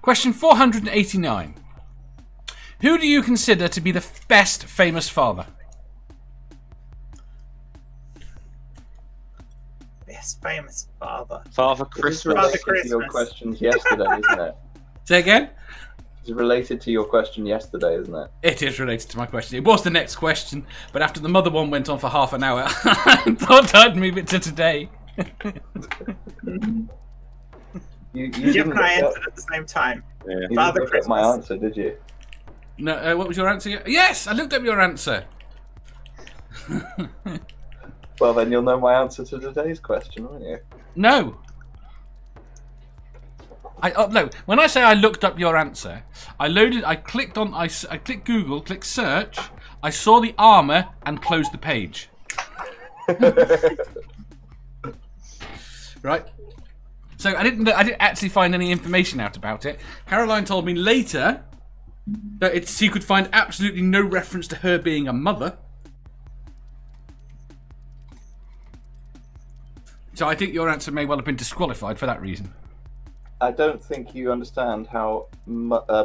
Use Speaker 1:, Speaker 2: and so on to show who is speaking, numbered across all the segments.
Speaker 1: Question 489. Who do you consider to be the best famous father?
Speaker 2: Best famous father.
Speaker 3: Father
Speaker 4: This is
Speaker 3: Christmas.
Speaker 4: related
Speaker 2: Father
Speaker 4: to your
Speaker 2: Christmas.
Speaker 4: questions yesterday, isn't it?
Speaker 1: Say again?
Speaker 4: It's related to your question yesterday, isn't it?
Speaker 1: It is related to my question. It was the next question, but after the mother one went on for half an hour, I thought I'd move it to today.
Speaker 4: You
Speaker 2: Jeff
Speaker 4: didn't
Speaker 2: and I
Speaker 4: look
Speaker 2: answered at the same time.
Speaker 3: Yeah.
Speaker 4: you
Speaker 2: Father
Speaker 4: didn't look at my
Speaker 2: Christmas.
Speaker 4: answer, did you?
Speaker 1: No, what was your answer? Yes, I looked up your answer.
Speaker 4: Well, then you'll know my answer to today's question, won't you?
Speaker 1: No. No. When I say I looked up your answer, I clicked Google, clicked search, I saw the armor and closed the page. Right. So I didn't actually find any information out about it. Caroline told me later that she could find absolutely no reference to her being a mother. So I think your answer may well have been disqualified for that reason.
Speaker 4: I don't think you understand how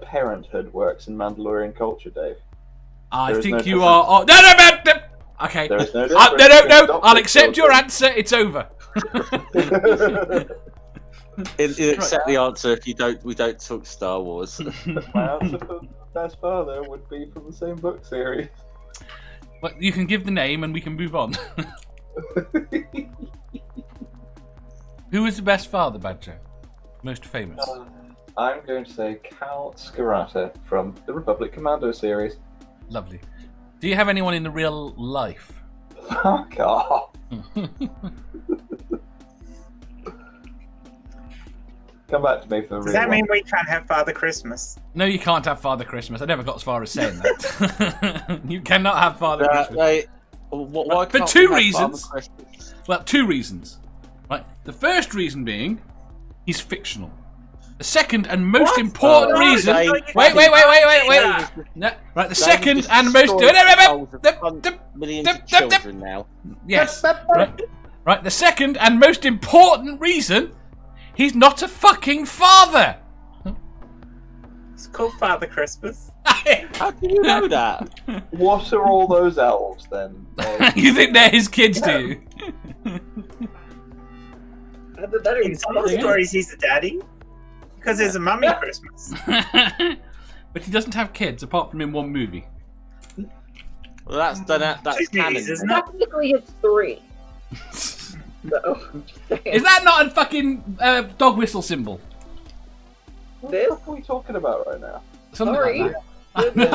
Speaker 4: parenthood works in Mandalorian culture, Dave.
Speaker 1: I
Speaker 4: There is
Speaker 1: think
Speaker 4: no
Speaker 1: you
Speaker 4: difference.
Speaker 1: are. Oh, no. Okay.
Speaker 4: There is no
Speaker 1: No.
Speaker 4: difference.
Speaker 1: I'll accept your answer. It's over.
Speaker 3: He'll accept the answer if we don't talk Star Wars.
Speaker 4: My answer for best father would be from the same book series.
Speaker 1: Well, you can give the name and we can move on. Who is the best father, Badger? Most famous.
Speaker 4: I'm going to say Cal Scarata from the Republic Commando series.
Speaker 1: Lovely. Do you have anyone in the real life?
Speaker 4: Fuck off. Come back to me for the
Speaker 2: Does
Speaker 4: real
Speaker 2: that mean
Speaker 4: one.
Speaker 2: we can't have Father Christmas?
Speaker 1: No, you can't have Father Christmas. I never got as far as saying that. You cannot have Father Christmas.
Speaker 3: Why
Speaker 1: For
Speaker 3: can't
Speaker 1: two
Speaker 3: we have Father
Speaker 1: reasons.
Speaker 3: Christmas?
Speaker 1: Well, two reasons. Right. The first reason being, he's fictional. The second and most important reason. Wait. No, right. The second and most.
Speaker 3: Millions of children now.
Speaker 1: Yes. Right. The second and most important reason, he's not a fucking father.
Speaker 2: It's called Father Christmas.
Speaker 3: How do you know that?
Speaker 4: What are all those elves then?
Speaker 1: You think they're his kids, do you?
Speaker 2: In some stories, he's a daddy. Because there's a mummy Christmas.
Speaker 1: But he doesn't have kids apart from in one movie.
Speaker 3: Well, that's
Speaker 2: Two
Speaker 3: canon.
Speaker 2: movies, isn't it?
Speaker 5: Technically, it's 3. So, I'm just saying.
Speaker 1: Is that not a fucking dog whistle symbol?
Speaker 4: What the fuck are we talking about right now?
Speaker 1: Something
Speaker 5: Sorry.
Speaker 1: like that.
Speaker 4: Okay.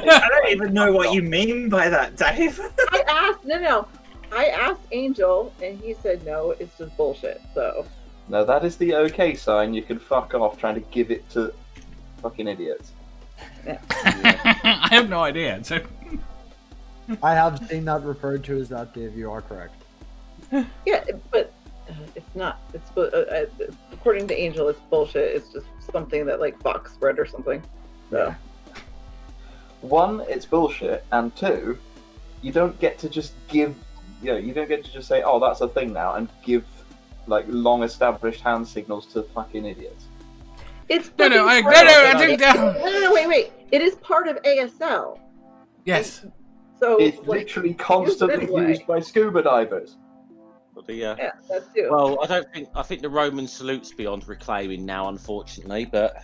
Speaker 2: I don't even know what you mean by that, Dave.
Speaker 5: I asked, no. I asked Angel, and he said no, it's just bullshit, so.
Speaker 4: No, that is the okay sign. You can fuck off trying to give it to fucking idiots.
Speaker 1: I have no idea. So
Speaker 6: I have seen that referred to as that, Dave. You are correct.
Speaker 5: Yeah, but it's not. It's according to Angel, it's bullshit. It's just something that like Fox spread or something. So.
Speaker 4: One, it's bullshit, and two, you don't get to just give. You don't get to just say, "Oh, that's a thing now," and give like long-established hand signals to fucking idiots.
Speaker 5: It's
Speaker 1: No, I think
Speaker 5: no, wait. It is part of ASL.
Speaker 1: yes.
Speaker 5: So
Speaker 4: It's
Speaker 5: like,
Speaker 4: literally constantly
Speaker 5: anyway.
Speaker 4: used by scuba divers.
Speaker 5: yeah, that too.
Speaker 3: Well, I think the Roman salute's beyond reclaiming now, unfortunately. But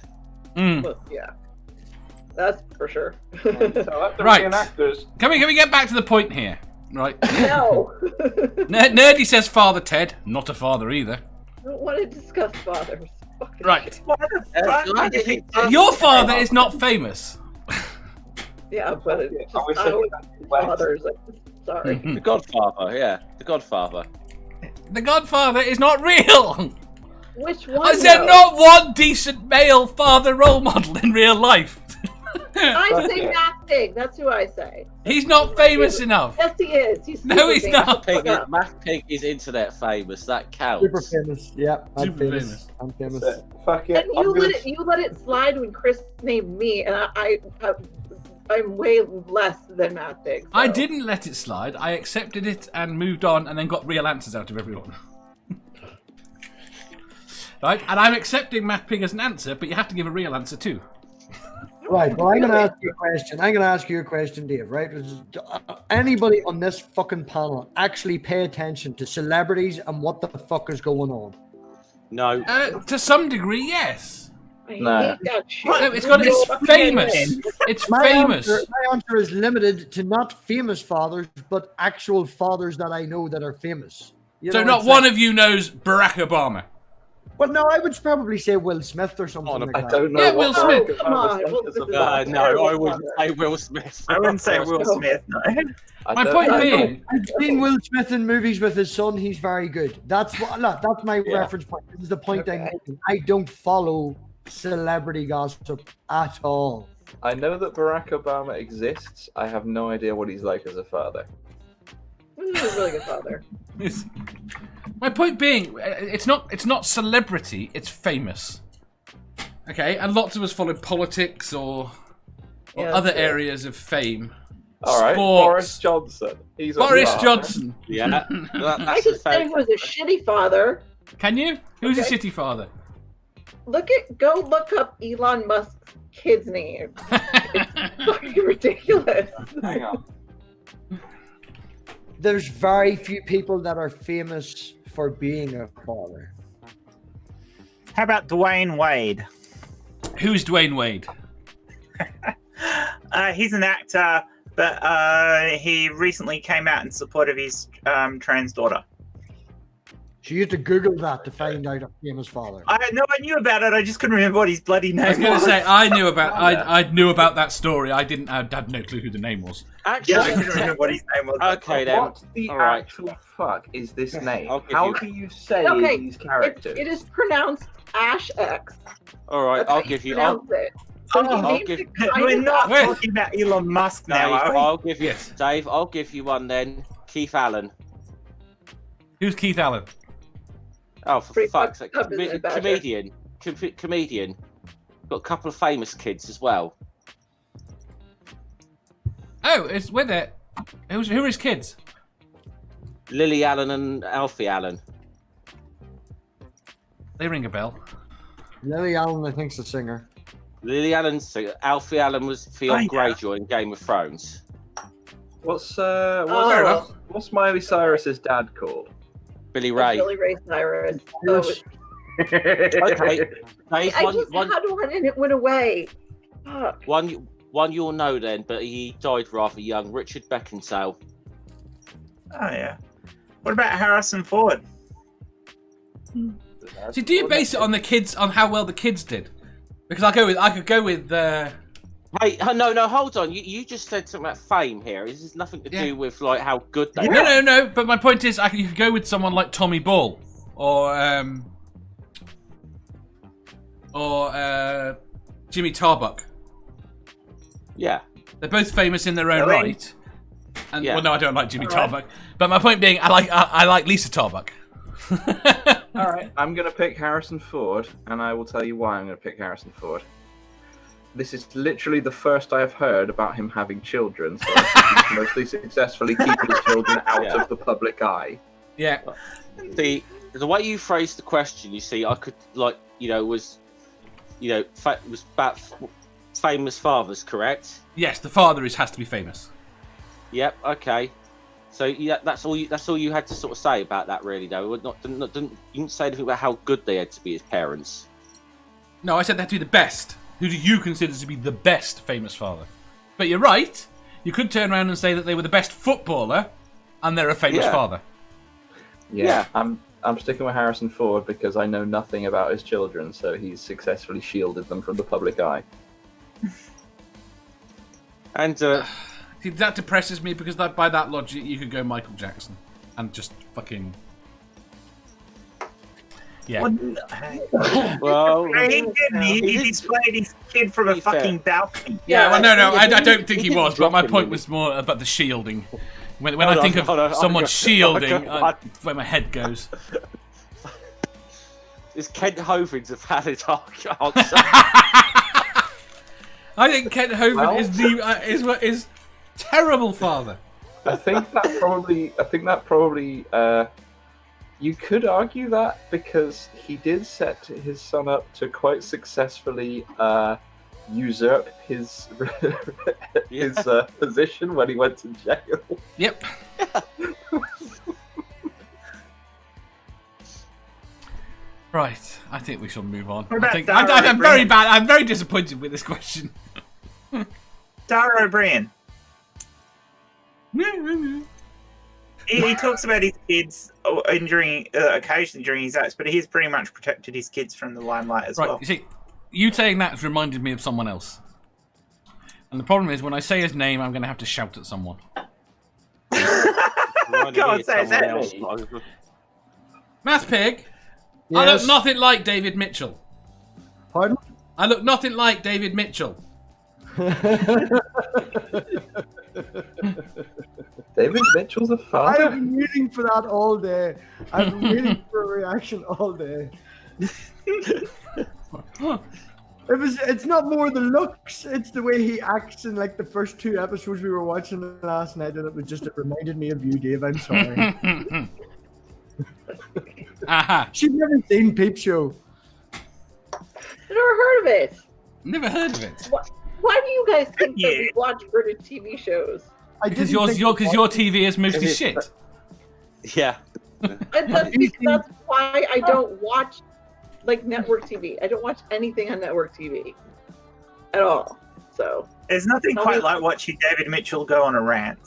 Speaker 5: But, yeah, that's for sure.
Speaker 4: So let the
Speaker 1: Right.
Speaker 4: reenactors.
Speaker 1: Can we get back to the point here? Right.
Speaker 5: No,
Speaker 1: Nerdy says Father Ted, not a father either.
Speaker 5: I don't want to discuss fathers. Fucking
Speaker 1: Right.
Speaker 2: What the fuck? Do you think
Speaker 1: Your father is not famous.
Speaker 5: Yeah, but it's just,
Speaker 4: I was
Speaker 5: I
Speaker 4: saying
Speaker 5: always
Speaker 4: that West.
Speaker 5: fathers. Sorry.
Speaker 3: the Godfather, the Godfather.
Speaker 1: The Godfather is not real.
Speaker 5: Which one?
Speaker 1: Is there
Speaker 5: though?
Speaker 1: not one decent male father role model in real life?
Speaker 5: I say Matt Pig. That's who I say.
Speaker 1: He's not famous enough.
Speaker 5: Yes, he is. He's
Speaker 1: No,
Speaker 5: super
Speaker 1: he's
Speaker 5: famous.
Speaker 1: not.
Speaker 3: Math Pig is internet famous. That counts.
Speaker 6: Super famous. Yeah, I'm
Speaker 1: Super
Speaker 6: famous.
Speaker 1: famous.
Speaker 6: I'm famous.
Speaker 4: Fuck it.
Speaker 5: And you let it slide when Chris named me, and I'm way less than Matt Pig. So.
Speaker 1: I didn't let it slide. I accepted it and moved on and then got real answers out of everyone. Right, and I'm accepting Matt Pig as an answer, but you have to give a real answer too.
Speaker 6: Right, well, I'm going to ask you a question. I'm going to ask you a question, Dave, right? Anybody on this fucking panel actually pay attention to celebrities and what the fuck is going on?
Speaker 3: No.
Speaker 1: To some degree, yes.
Speaker 4: No.
Speaker 5: hate that shit.
Speaker 1: No, it's famous. It's famous.
Speaker 6: My answer is limited to not famous fathers, but actual fathers that I know that are famous. You
Speaker 1: So
Speaker 6: know
Speaker 1: not
Speaker 6: what I'm
Speaker 1: one
Speaker 6: saying?
Speaker 1: of you knows Barack Obama.
Speaker 6: Well, no, I would probably say Will Smith or something like
Speaker 4: I
Speaker 6: that.
Speaker 4: don't know.
Speaker 1: Yeah,
Speaker 4: what
Speaker 1: Will Smith.
Speaker 4: Barack
Speaker 5: Come on,
Speaker 4: Obama
Speaker 5: Will
Speaker 4: is
Speaker 5: Smith is
Speaker 4: about.
Speaker 5: a
Speaker 3: No, I
Speaker 5: terrible
Speaker 3: wouldn't
Speaker 5: father.
Speaker 3: say Will Smith.
Speaker 2: I wouldn't say Will Smith. No.
Speaker 4: I
Speaker 1: My
Speaker 4: don't
Speaker 1: point
Speaker 4: know.
Speaker 1: being,
Speaker 6: I've seen Will Smith in movies with his son. He's very good. That's my
Speaker 4: Yeah.
Speaker 6: reference point. This is the point I'm
Speaker 5: Okay.
Speaker 6: making. I don't follow celebrity gossip at all.
Speaker 4: I know that Barack Obama exists. I have no idea what he's like as a father.
Speaker 5: He's a really good father.
Speaker 1: my point being, it's not celebrity, it's famous. Okay, and lots of us follow politics or
Speaker 5: Yeah,
Speaker 1: other
Speaker 5: that's true.
Speaker 1: areas of fame.
Speaker 4: All right,
Speaker 1: Sports.
Speaker 4: Boris Johnson. He's a
Speaker 1: Boris
Speaker 4: father.
Speaker 1: Johnson.
Speaker 3: Yeah,
Speaker 5: I
Speaker 3: that's
Speaker 5: can
Speaker 3: a
Speaker 5: say he was a shitty father.
Speaker 1: Can you? Who's a
Speaker 5: Okay.
Speaker 1: shitty father?
Speaker 5: Go look up Elon Musk's kid's name. It's fucking ridiculous.
Speaker 4: Hang on.
Speaker 6: There's very few people that are famous for being a father.
Speaker 2: How about Dwayne Wade?
Speaker 1: Who's Dwayne Wade?
Speaker 2: He's an actor, but he recently came out in support of his trans daughter.
Speaker 6: So you had to Google that to find out a famous father.
Speaker 2: I knew about it. I just couldn't remember what his bloody name
Speaker 1: I was going to say I knew about
Speaker 4: Yeah.
Speaker 1: I knew about that story. I had no clue who the name was.
Speaker 3: Actually,
Speaker 2: Yeah, I couldn't remember what his name was.
Speaker 3: okay then.
Speaker 4: What the
Speaker 3: All right.
Speaker 4: actual fuck is this name?
Speaker 3: I'll give
Speaker 4: How
Speaker 3: you-
Speaker 4: do you say
Speaker 5: Okay,
Speaker 4: these characters?
Speaker 5: It is pronounced Ash X.
Speaker 3: All right,
Speaker 5: That's
Speaker 3: I'll
Speaker 5: how
Speaker 3: give you.
Speaker 5: pronounce it. So he
Speaker 2: I'll
Speaker 5: named
Speaker 3: give-
Speaker 5: it kind
Speaker 2: We're
Speaker 5: of
Speaker 2: not
Speaker 1: Wait.
Speaker 2: talking about Elon Musk
Speaker 3: Dave,
Speaker 2: now, are we?
Speaker 3: I'll give you.
Speaker 1: Yes.
Speaker 3: Dave, I'll give you one then. Keith Allen.
Speaker 1: Who's Keith Allen?
Speaker 3: Oh, for
Speaker 5: Pretty
Speaker 3: fuck's sake!
Speaker 5: fucked up, isn't it, Badger?
Speaker 3: Comedian. Got a couple of famous kids as well.
Speaker 1: Oh, it's with it. Who are his kids?
Speaker 3: Lily Allen and Alfie Allen.
Speaker 1: They ring a bell.
Speaker 6: Lily Allen, I think, is the singer.
Speaker 3: Lily Allen, Alfie Allen was Theon
Speaker 2: Oh, yeah.
Speaker 3: Greyjoy in Game of Thrones.
Speaker 4: What's
Speaker 1: Fair enough.
Speaker 4: what's Miley Cyrus's dad called?
Speaker 3: Billy Ray.
Speaker 5: Billy Ray Cyrus. So
Speaker 6: Yes.
Speaker 3: Okay, Dave,
Speaker 5: I just had one and it went away. Fuck.
Speaker 3: one you'll know then, but he died rather young. Richard Beckinsale.
Speaker 2: Oh yeah. What about Harrison Ford?
Speaker 1: See, do you base it on the kids, on how well the kids did? Because I could go with.
Speaker 3: Hey, no, hold on. You just said something about fame here. This has nothing to
Speaker 1: Yeah.
Speaker 3: do with like how good they
Speaker 1: No. But my point is, you could go with someone like Tommy Ball or Jimmy Tarbuck.
Speaker 3: Yeah.
Speaker 1: They're both famous in their own
Speaker 2: Really?
Speaker 1: right. And
Speaker 3: Yeah.
Speaker 1: well, no, I don't like Jimmy
Speaker 2: All right.
Speaker 1: Tarbuck. But my point being, I like Lisa Tarbuck.
Speaker 4: All right, I'm gonna pick Harrison Ford, and I will tell you why I'm gonna pick Harrison Ford. This is literally the first I have heard about him having children, so I think he's mostly successfully keeping his children out
Speaker 3: Yeah.
Speaker 4: of the public eye.
Speaker 1: Yeah.
Speaker 3: The way you phrased the question, you see, I could was about famous fathers, correct?
Speaker 1: Yes, the father has to be famous.
Speaker 3: Yep. Okay. So yeah, that's all you had to sort of say about that, really. Though, you didn't say anything about how good they had to be as parents.
Speaker 1: No, I said they had to be the best. Who do you consider to be the best famous father? But you're right. You could turn around and say that they were the best footballer, and they're a famous
Speaker 3: Yeah.
Speaker 1: father.
Speaker 4: Yeah, I'm sticking with Harrison Ford because I know nothing about his children, so he's successfully shielded them from the public eye.
Speaker 3: And
Speaker 1: See, that depresses me because by that logic, you could go Michael Jackson and just fucking. Yeah.
Speaker 3: well,
Speaker 2: He didn't. He displayed his kid from a
Speaker 3: Be fair.
Speaker 2: fucking balcony.
Speaker 1: Yeah, well, no, I
Speaker 3: didn't-
Speaker 1: don't think he
Speaker 3: he
Speaker 1: was,
Speaker 3: didn't
Speaker 1: but my
Speaker 3: drop him,
Speaker 1: point
Speaker 3: did he?
Speaker 1: was more about the shielding. When
Speaker 3: Hold
Speaker 1: I
Speaker 3: on,
Speaker 1: think of
Speaker 3: hold on,
Speaker 1: someone
Speaker 3: hold on.
Speaker 1: shielding,
Speaker 3: God.
Speaker 1: where my head goes.
Speaker 3: is Kent Hovind's a valid answer?
Speaker 1: I think Kent Hovind
Speaker 4: Well-
Speaker 1: is terrible father.
Speaker 4: I think that probably You could argue that because he did set his son up to quite successfully usurp his position when he went to jail.
Speaker 1: Yep. Right, I think we shall move on.
Speaker 2: What about
Speaker 1: I think
Speaker 2: Dara
Speaker 1: I'm very
Speaker 2: O'Brien?
Speaker 1: bad. I'm very disappointed with this question.
Speaker 2: Dara O'Brien. He talks about his kids occasionally during his acts, but he's pretty much protected his kids from the limelight as
Speaker 1: Right,
Speaker 2: well.
Speaker 1: you see, you saying that has reminded me of someone else. And the problem is, when I say his name, I'm going to have to shout at someone.
Speaker 2: Go on, say that.
Speaker 1: Math Pig, I
Speaker 6: Yes.
Speaker 1: look nothing like David Mitchell.
Speaker 6: Pardon?
Speaker 1: I look nothing like David Mitchell.
Speaker 4: David Mitchell's a
Speaker 6: I've
Speaker 4: father.
Speaker 6: been waiting for that all day. I've been waiting for a reaction all day. It's not more the looks, it's the way he acts in like the first 2 episodes we were watching last night, and it reminded me of you, Dave. I'm sorry.
Speaker 1: Aha.
Speaker 6: She's never seen Peep Show.
Speaker 5: I've never heard of it.
Speaker 1: Never heard of it.
Speaker 5: Why do you guys think that
Speaker 2: Yeah.
Speaker 5: we watch British TV shows?
Speaker 1: Because your TV is mostly
Speaker 4: Is it-
Speaker 1: shit.
Speaker 3: Yeah.
Speaker 5: And that's why I don't watch like network TV. I don't watch anything on network TV at all. So
Speaker 2: There's nothing quite like watching David Mitchell go on a rant.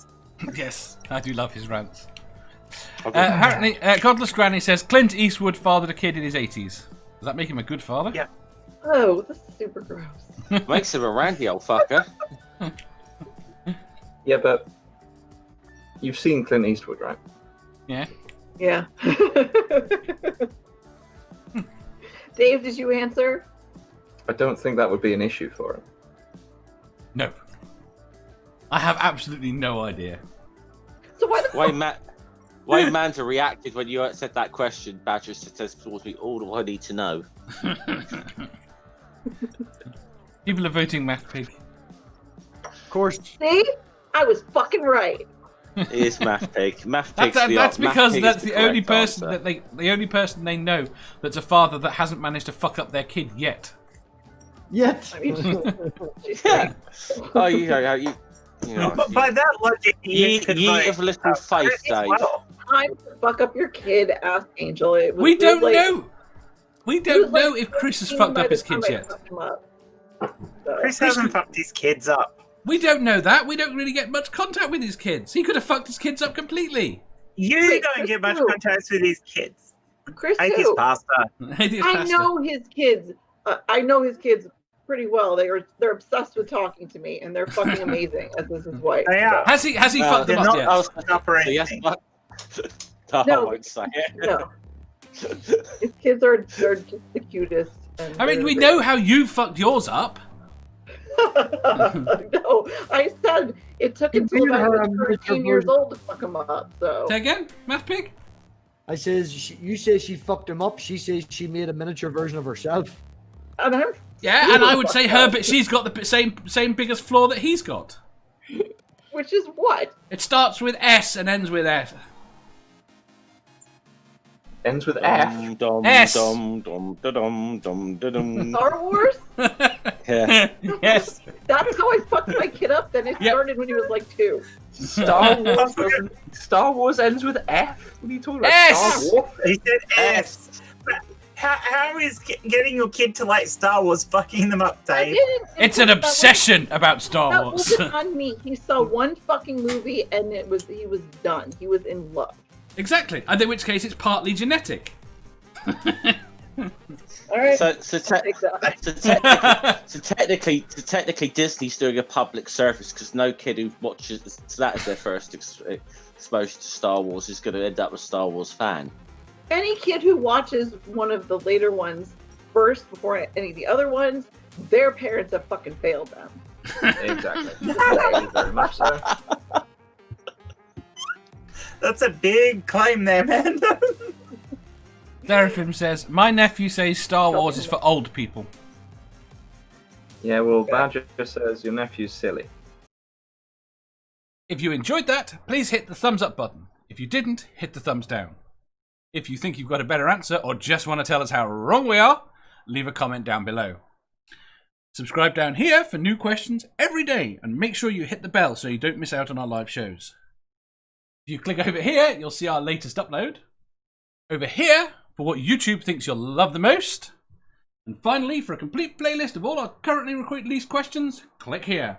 Speaker 1: Yes, I do love his rants. Apparently, Godless Granny says Clint Eastwood fathered a kid in his 80s. Does that make him a good father?
Speaker 2: Yeah.
Speaker 5: oh, this is super gross.
Speaker 3: Makes him a randy old fucker.
Speaker 4: Yeah, but you've seen Clint Eastwood, right?
Speaker 1: Yeah.
Speaker 5: Yeah. Dave, did you answer?
Speaker 4: I don't think that would be an issue for him.
Speaker 1: No. I have absolutely no idea.
Speaker 5: So why the
Speaker 3: Way Manta reacted when you said that question, Badger says towards me all I need to know.
Speaker 1: People are voting Math Pig.
Speaker 6: Of course.
Speaker 5: See? I was fucking right.
Speaker 3: It is Math Pig. Math Pig's
Speaker 1: That's
Speaker 3: Math
Speaker 1: because
Speaker 3: Pig
Speaker 1: that's
Speaker 3: is
Speaker 1: the only
Speaker 3: correct
Speaker 1: person
Speaker 3: answer.
Speaker 1: that the only person they know that's a father that hasn't managed to fuck up their kid yet.
Speaker 6: Yet.
Speaker 5: I mean, she's
Speaker 3: Yeah.
Speaker 5: right.
Speaker 3: Oh, you know,
Speaker 2: But by that logic,
Speaker 3: ye
Speaker 2: could
Speaker 3: ye
Speaker 2: vote
Speaker 3: of little faith,
Speaker 2: Chris as
Speaker 3: Dave.
Speaker 2: well.
Speaker 5: Time to fuck up your kid, asked Angel. It was,
Speaker 1: We
Speaker 5: it was
Speaker 1: don't
Speaker 5: like-
Speaker 1: know. We
Speaker 5: it
Speaker 1: don't
Speaker 5: was like
Speaker 1: know if Chris has
Speaker 5: 15
Speaker 1: fucked
Speaker 5: by
Speaker 1: up
Speaker 5: the
Speaker 1: his kids
Speaker 5: time I
Speaker 1: yet.
Speaker 5: fucked him up. So-
Speaker 2: Chris hasn't fucked his kids up.
Speaker 1: We don't know that. We don't really get much contact with his kids. He could have fucked his kids up completely.
Speaker 2: You
Speaker 5: Wait,
Speaker 2: don't
Speaker 5: Chris
Speaker 2: get much
Speaker 5: who?
Speaker 2: contact with his kids.
Speaker 5: Chris,
Speaker 2: Atheist
Speaker 5: too.
Speaker 2: pastor.
Speaker 5: I know his kids. I know his kids pretty well. They're obsessed with talking to me, and they're fucking amazing. As is his wife.
Speaker 2: They are.
Speaker 1: Has he fucked them
Speaker 2: They're
Speaker 1: up
Speaker 2: not
Speaker 1: yet?
Speaker 2: fucked up or
Speaker 3: So yes,
Speaker 2: anything.
Speaker 3: but I
Speaker 5: No.
Speaker 3: won't say it.
Speaker 5: No, his kids are just the cutest. And
Speaker 1: I mean,
Speaker 5: they're
Speaker 1: we
Speaker 5: great.
Speaker 1: know how you fucked yours up.
Speaker 5: No, I said it took
Speaker 6: You
Speaker 5: until
Speaker 6: made
Speaker 5: I
Speaker 6: her
Speaker 5: was
Speaker 6: a miniature
Speaker 5: 13 years
Speaker 6: version.
Speaker 5: old to fuck him up. So
Speaker 1: Say again, Math Pig?
Speaker 6: I says, you say she fucked him up. She says she made a miniature version of herself.
Speaker 5: and I'm
Speaker 1: Yeah, and I would say
Speaker 5: fucked
Speaker 1: her,
Speaker 5: up.
Speaker 1: but she's got the same biggest flaw that he's got.
Speaker 5: Which is what?
Speaker 1: It starts with S and ends with F.
Speaker 4: Ends with F.
Speaker 3: Dum,
Speaker 1: S.
Speaker 3: dum, dum, dum, dum, dum, dum.
Speaker 5: Star Wars?
Speaker 3: Yeah.
Speaker 1: Yes.
Speaker 5: That's how I fucked my kid up. Then it
Speaker 1: Yep.
Speaker 5: started when he was like 2.
Speaker 4: Star Wars ends with F. What are you talking about?
Speaker 1: S.
Speaker 4: Star Wars?
Speaker 2: He said S. But how is getting your kid to like Star Wars fucking them up,
Speaker 5: I
Speaker 2: Dave?
Speaker 5: didn't.
Speaker 1: It's an obsession about Star
Speaker 5: That
Speaker 1: Wars.
Speaker 5: wasn't on me. He saw one fucking movie and he was done. He was in love.
Speaker 1: Exactly. And in which case it's partly genetic.
Speaker 5: All right.
Speaker 3: So
Speaker 5: Take that.
Speaker 3: technically, Disney's doing a public service because no kid who watches that as their first exposure to Star Wars is going to end up a Star Wars fan.
Speaker 5: Any kid who watches one of the later ones first before any of the other ones, their parents have fucking failed them.
Speaker 4: Exactly. Very much so.
Speaker 2: That's a big claim there, man.
Speaker 1: Seraphim says, my nephew says Star Wars is for old people.
Speaker 4: Yeah, well, Badger says your nephew's silly.
Speaker 1: If you enjoyed that, please hit the thumbs up button. If you didn't, hit the thumbs down. If you think you've got a better answer or just want to tell us how wrong we are, leave a comment down below. Subscribe down here for new questions every day, and make sure you hit the bell so you don't miss out on our live shows. If you click over here, you'll see our latest upload. Over here, for what YouTube thinks you'll love the most. And finally, for a complete playlist of all our currently released questions, click here.